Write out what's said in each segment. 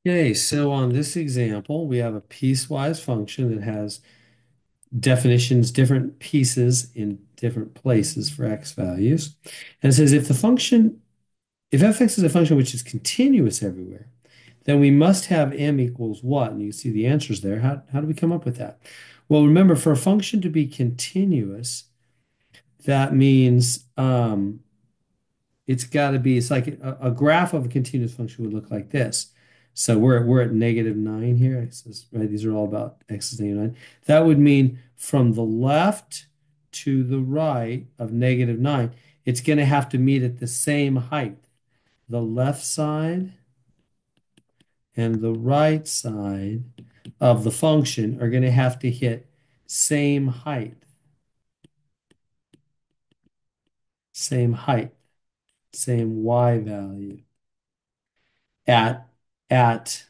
Okay, so on this example, we have a piecewise function that has definitions, different pieces in different places for x values. And it says if fx is a function which is continuous everywhere, then we must have m equals what? And you see the answers there. How do we come up with that? Well, remember, for a function to be continuous, that means it's like a graph of a continuous function would look like this. So we're at -9 here. Right? These are all about x is -9. That would mean from the left to the right of -9, it's going to have to meet at the same height. The left side and the right side of the function are going to have to hit same height, same height, same y value at at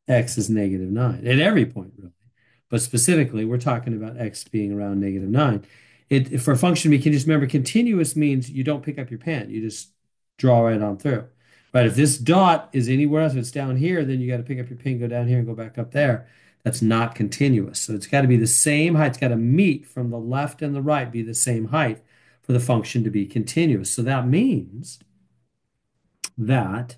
x is -9 at every point, really. But specifically, we're talking about x being around -9. For a function we can just remember continuous means you don't pick up your pen, you just draw right on through. But if this dot is anywhere else, if it's down here, then you got to pick up your pen, go down here, and go back up there. That's not continuous. So it's got to be the same height. It's got to meet from the left and the right, be the same height for the function to be continuous. So that means that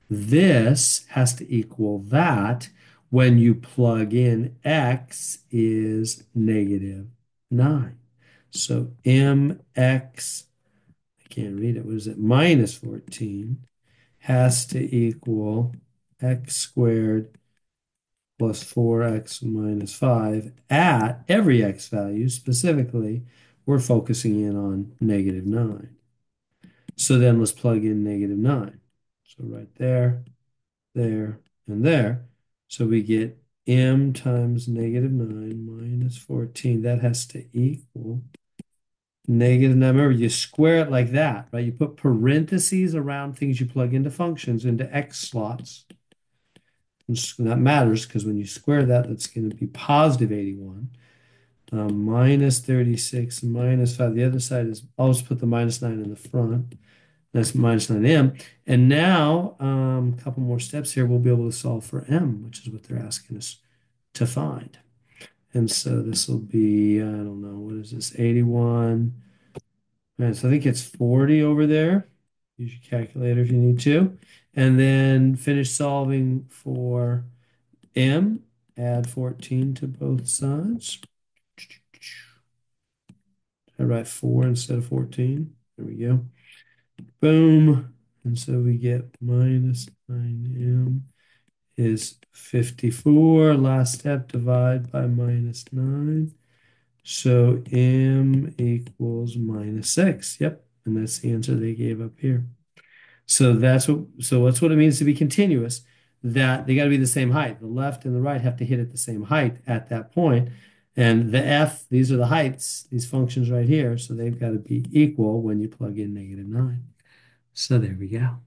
this has to equal that when you plug in x is -9. So mx, I can't read it, what is it, -14 has to equal x squared plus 4x minus 5 at every x value. Specifically, we're focusing in on -9. So then let's plug in -9. So right there, there, and there. So we get m times -9 minus 14. That has to equal -9. Remember, you square it like that, right? You put parentheses around things you plug into functions, into x slots. And that matters because when you square that, that's going to be positive 81. Minus 36 minus 5. The other side is always put the -9 in the front. That's -9m. And now, a couple more steps here, we'll be able to solve for m, which is what they're asking us to find. And so this will be, I don't know, what is this, 81. And so I think it's 40 over there. Use your calculator if you need to. And then finish solving for m. Add 14 to both sides. I write 4 instead of 14. There we go. Boom. And so we get -9m is 54. Last step, divide by -9. So m equals -6. Yep. And that's the answer they gave up here. So that's what it means to be continuous, that they got to be the same height. The left and the right have to hit at the same height at that point. And the f, these are the heights, these functions right here. So they've got to be equal when you plug in -9. So there we go.